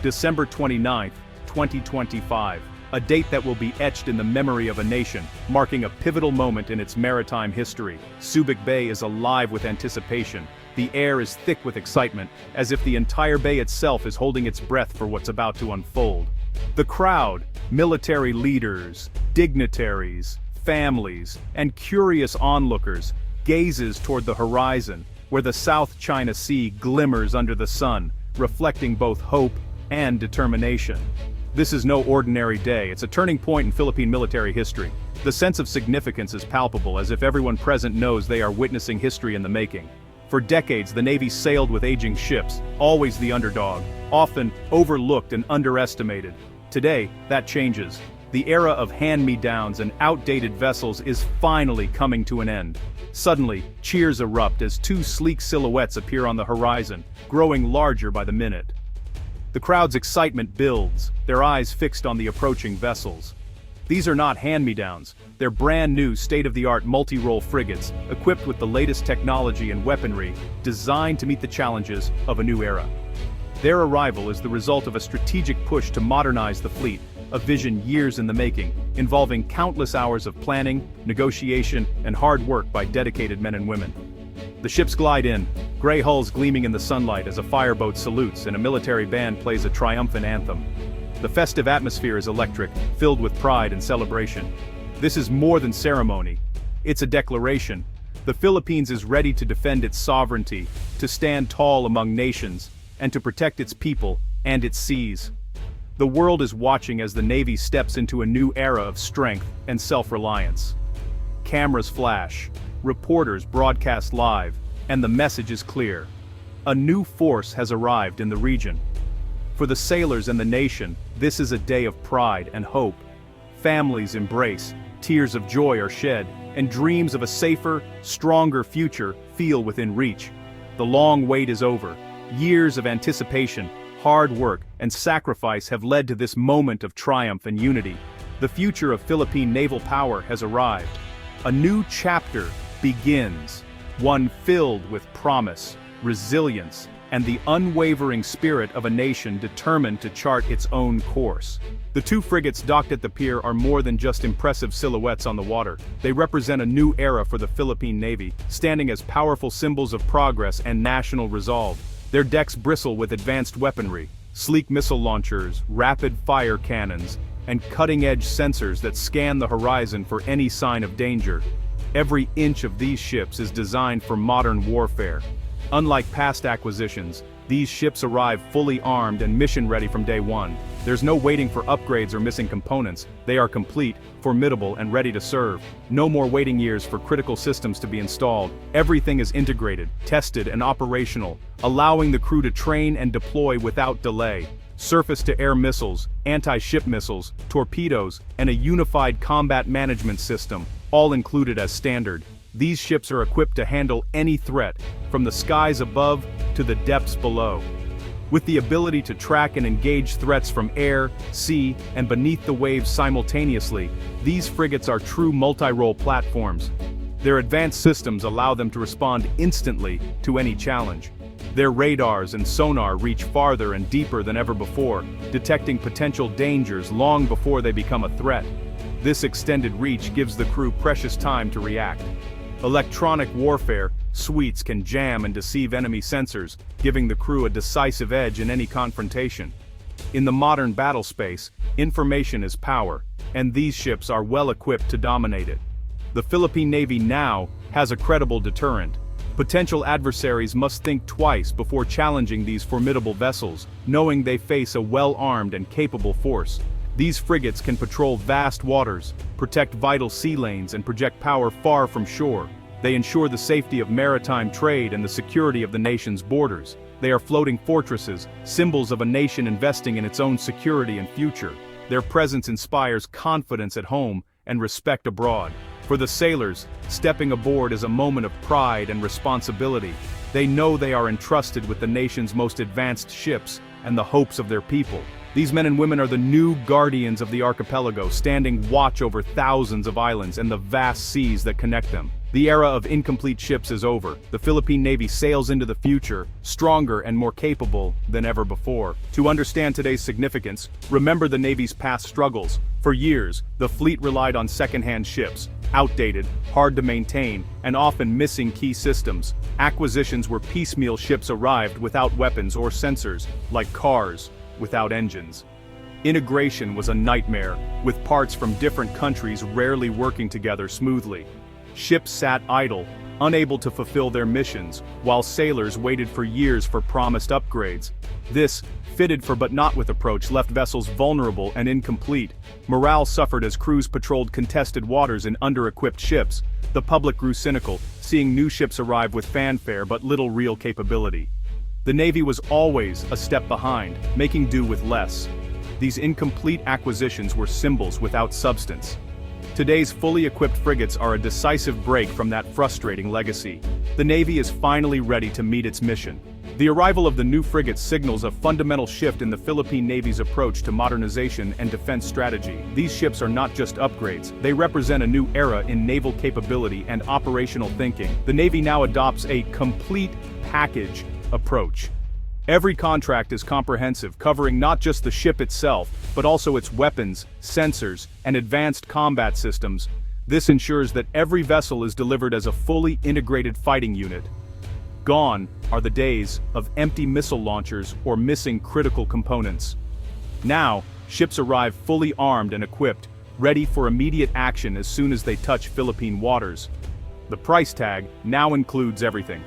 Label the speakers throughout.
Speaker 1: December 29, 2025, a date that will be etched in the memory of a nation, marking a pivotal moment in its maritime history. Subic Bay is alive with anticipation. The air is thick with excitement, as if the entire bay itself is holding its breath for what's about to unfold. The crowd, military leaders, dignitaries, families, and curious onlookers, gazes toward the horizon, where the South China Sea glimmers under the sun, reflecting both hope and determination. This is no ordinary day, it's a turning point in Philippine military history. The sense of significance is palpable, as if everyone present knows they are witnessing history in the making. For decades, the Navy sailed with aging ships, always the underdog, often overlooked and underestimated. Today, that changes. The era of hand-me-downs and outdated vessels is finally coming to an end. Suddenly, cheers erupt as two sleek silhouettes appear on the horizon, growing larger by the minute. The crowd's excitement builds, their eyes fixed on the approaching vessels. These are not hand-me-downs, they're brand-new state-of-the-art multi-role frigates, equipped with the latest technology and weaponry, designed to meet the challenges of a new era. Their arrival is the result of a strategic push to modernize the fleet, a vision years in the making, involving countless hours of planning, negotiation, and hard work by dedicated men and women. The ships glide in, gray hulls gleaming in the sunlight as a fireboat salutes and a military band plays a triumphant anthem. The festive atmosphere is electric, filled with pride and celebration. This is more than ceremony. It's a declaration. The Philippines is ready to defend its sovereignty, to stand tall among nations, and to protect its people and its seas. The world is watching as the Navy steps into a new era of strength and self-reliance. Cameras flash, reporters broadcast live, and the message is clear. A new force has arrived in the region. For the sailors and the nation, this is a day of pride and hope. Families embrace, tears of joy are shed, and dreams of a safer, stronger future feel within reach. The long wait is over. Years of anticipation, hard work, and sacrifice have led to this moment of triumph and unity. The future of Philippine naval power has arrived. A new chapter begins, one filled with promise, resilience, and the unwavering spirit of a nation determined to chart its own course. The two frigates docked at the pier are more than just impressive silhouettes on the water. They represent a new era for the Philippine Navy, standing as powerful symbols of progress and national resolve. Their decks bristle with advanced weaponry, sleek missile launchers, rapid-fire cannons, and cutting-edge sensors that scan the horizon for any sign of danger. Every inch of these ships is designed for modern warfare. Unlike past acquisitions, these ships arrive fully armed and mission-ready from day one. There's no waiting for upgrades or missing components. They are complete, formidable, and ready to serve. No more waiting years for critical systems to be installed. Everything is integrated, tested, and operational, allowing the crew to train and deploy without delay. Surface-to-air missiles, anti-ship missiles, torpedoes, and a unified combat management system, all included as standard. These ships are equipped to handle any threat, from the skies above to the depths below. With the ability to track and engage threats from air, sea, and beneath the waves simultaneously, these frigates are true multi-role platforms. Their advanced systems allow them to respond instantly to any challenge. Their radars and sonar reach farther and deeper than ever before, detecting potential dangers long before they become a threat. This extended reach gives the crew precious time to react. Electronic warfare suites can jam and deceive enemy sensors, giving the crew a decisive edge in any confrontation. In the modern battle space, information is power, and these ships are well equipped to dominate it. The Philippine Navy now has a credible deterrent. Potential adversaries must think twice before challenging these formidable vessels, knowing they face a well-armed and capable force. These frigates can patrol vast waters, protect vital sea lanes, and project power far from shore. They ensure the safety of maritime trade and the security of the nation's borders. They are floating fortresses, symbols of a nation investing in its own security and future. Their presence inspires confidence at home and respect abroad. For the sailors, stepping aboard is a moment of pride and responsibility. They know they are entrusted with the nation's most advanced ships and the hopes of their people. These men and women are the new guardians of the archipelago, standing watch over thousands of islands and the vast seas that connect them. The era of incomplete ships is over. The Philippine Navy sails into the future, stronger and more capable than ever before. To understand today's significance, remember the Navy's past struggles. For years, the fleet relied on second-hand ships, outdated, hard to maintain, and often missing key systems. Acquisitions were piecemeal. Ships arrived without weapons or sensors, like cars without engines. Integration was a nightmare, with parts from different countries rarely working together smoothly. Ships sat idle, unable to fulfill their missions, while sailors waited for years for promised upgrades. This fitted for but not with approach left vessels vulnerable and incomplete. Morale suffered as crews patrolled contested waters in under-equipped ships. The public grew cynical, seeing new ships arrive with fanfare but little real capability. The Navy was always a step behind, making do with less. These incomplete acquisitions were symbols without substance. Today's fully equipped frigates are a decisive break from that frustrating legacy. The Navy is finally ready to meet its mission. The arrival of the new frigates signals a fundamental shift in the Philippine Navy's approach to modernization and defense strategy. These ships are not just upgrades, they represent a new era in naval capability and operational thinking. The Navy now adopts a complete package approach. Every contract is comprehensive, covering not just the ship itself, but also its weapons, sensors, and advanced combat systems. This ensures that every vessel is delivered as a fully integrated fighting unit. Gone are the days of empty missile launchers or missing critical components. Now, ships arrive fully armed and equipped, ready for immediate action as soon as they touch Philippine waters. The price tag now includes everything: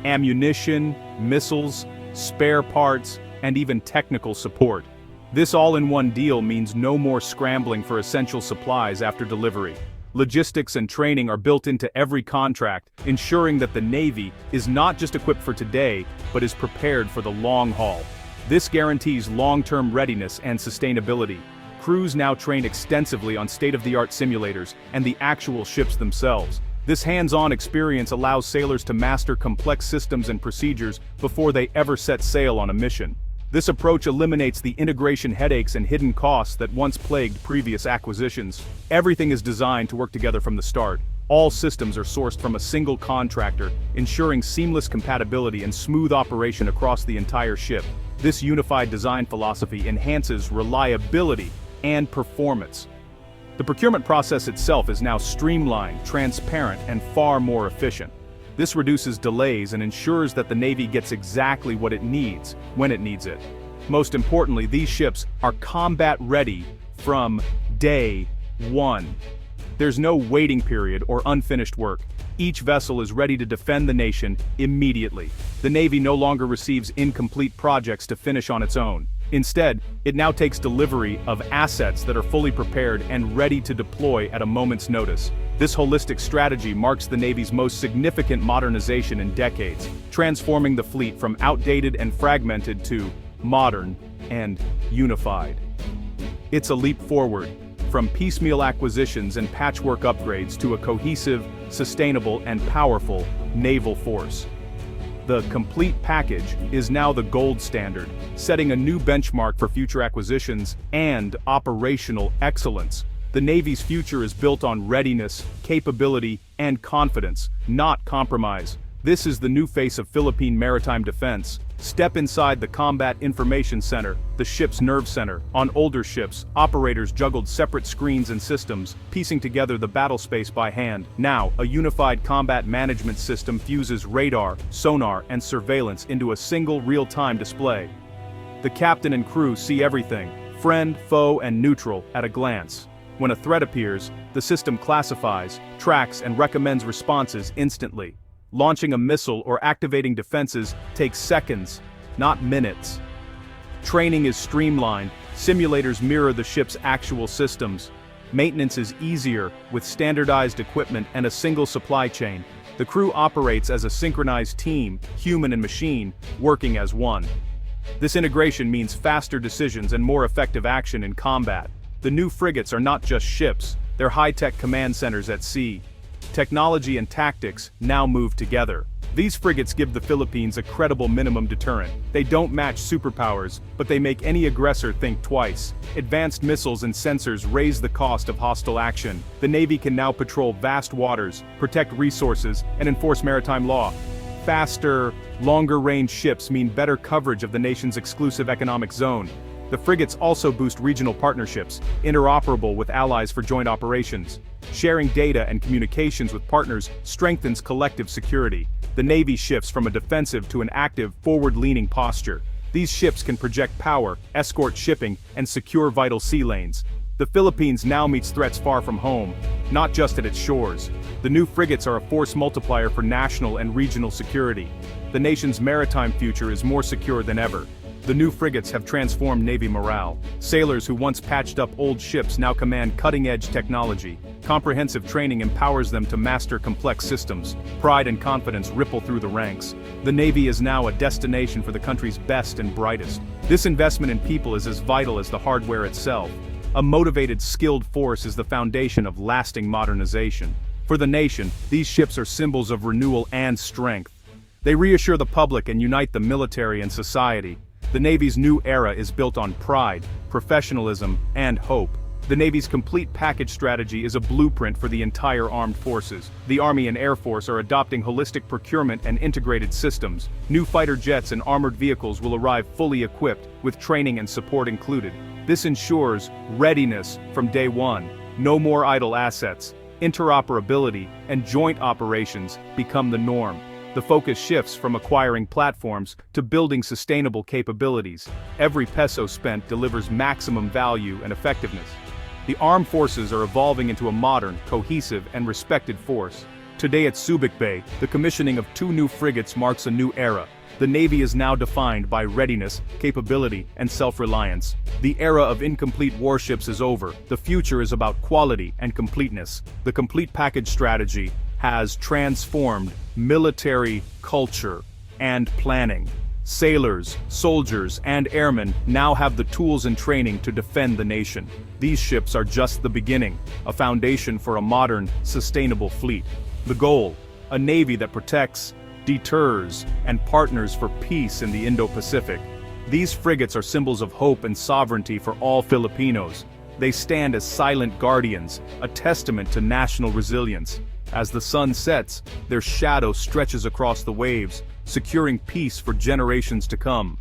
Speaker 1: ammunition, missiles, spare parts, and even technical support. This all-in-one deal means no more scrambling for essential supplies after delivery. Logistics and training are built into every contract, ensuring that the Navy is not just equipped for today, but is prepared for the long haul. This guarantees long-term readiness and sustainability. Crews now train extensively on state-of-the-art simulators and the actual ships themselves. This hands-on experience allows sailors to master complex systems and procedures before they ever set sail on a mission. This approach eliminates the integration headaches and hidden costs that once plagued previous acquisitions. Everything is designed to work together from the start. All systems are sourced from a single contractor, ensuring seamless compatibility and smooth operation across the entire ship. This unified design philosophy enhances reliability and performance. The procurement process itself is now streamlined, transparent, and far more efficient. This reduces delays and ensures that the Navy gets exactly what it needs, when it needs it. Most importantly, these ships are combat-ready from day one. There's no waiting period or unfinished work. Each vessel is ready to defend the nation immediately. The Navy no longer receives incomplete projects to finish on its own. Instead, it now takes delivery of assets that are fully prepared and ready to deploy at a moment's notice. This holistic strategy marks the Navy's most significant modernization in decades, transforming the fleet from outdated and fragmented to modern and unified. It's a leap forward, from piecemeal acquisitions and patchwork upgrades to a cohesive, sustainable, and powerful naval force. The complete package is now the gold standard, setting a new benchmark for future acquisitions and operational excellence. The Navy's future is built on readiness, capability, and confidence, not compromise. This is the new face of Philippine maritime defense. Step inside the Combat Information Center, the ship's nerve center. On older ships, operators juggled separate screens and systems, piecing together the battle space by hand. Now, a unified combat management system fuses radar, sonar, and surveillance into a single real-time display. The captain and crew see everything, friend, foe, and neutral, at a glance. When a threat appears, the system classifies, tracks, and recommends responses instantly. Launching a missile or activating defenses takes seconds, not minutes. Training is streamlined, simulators mirror the ship's actual systems. Maintenance is easier, with standardized equipment and a single supply chain. The crew operates as a synchronized team, human and machine, working as one. This integration means faster decisions and more effective action in combat. The new frigates are not just ships, they're high-tech command centers at sea. Technology and tactics now move together. These frigates give the Philippines a credible minimum deterrent. They don't match superpowers, but they make any aggressor think twice. Advanced missiles and sensors raise the cost of hostile action. The Navy can now patrol vast waters, protect resources, and enforce maritime law. Faster, longer-range ships mean better coverage of the nation's exclusive economic zone. The frigates also boost regional partnerships, interoperable with allies for joint operations. Sharing data and communications with partners strengthens collective security. The Navy shifts from a defensive to an active, forward-leaning posture. These ships can project power, escort shipping, and secure vital sea lanes. The Philippines now meets threats far from home, not just at its shores. The new frigates are a force multiplier for national and regional security. The nation's maritime future is more secure than ever. The new frigates have transformed Navy morale. Sailors who once patched up old ships now command cutting-edge technology. Comprehensive training empowers them to master complex systems. Pride and confidence ripple through the ranks. The Navy is now a destination for the country's best and brightest. This investment in people is as vital as the hardware itself. A motivated, skilled force is the foundation of lasting modernization. For the nation, these ships are symbols of renewal and strength. They reassure the public and unite the military and society. The Navy's new era is built on pride, professionalism, and hope. The Navy's complete package strategy is a blueprint for the entire armed forces. The Army and Air Force are adopting holistic procurement and integrated systems. New fighter jets and armored vehicles will arrive fully equipped, with training and support included. This ensures readiness from day one. No more idle assets. Interoperability and joint operations become the norm. The focus shifts from acquiring platforms to building sustainable capabilities. Every peso spent delivers maximum value and effectiveness. The armed forces are evolving into a modern, cohesive, and respected force. Today at Subic Bay, the commissioning of 2 new frigates marks a new era. The Navy is now defined by readiness, capability, and self-reliance. The era of incomplete warships is over. The future is about quality and completeness. The complete package strategy has transformed military culture and planning. Sailors, soldiers, and airmen now have the tools and training to defend the nation. These ships are just the beginning, a foundation for a modern, sustainable fleet. The goal: a Navy that protects, deters, and partners for peace in the Indo-Pacific. These frigates are symbols of hope and sovereignty for all Filipinos. They stand as silent guardians, a testament to national resilience. As the sun sets, their shadow stretches across the waves, securing peace for generations to come.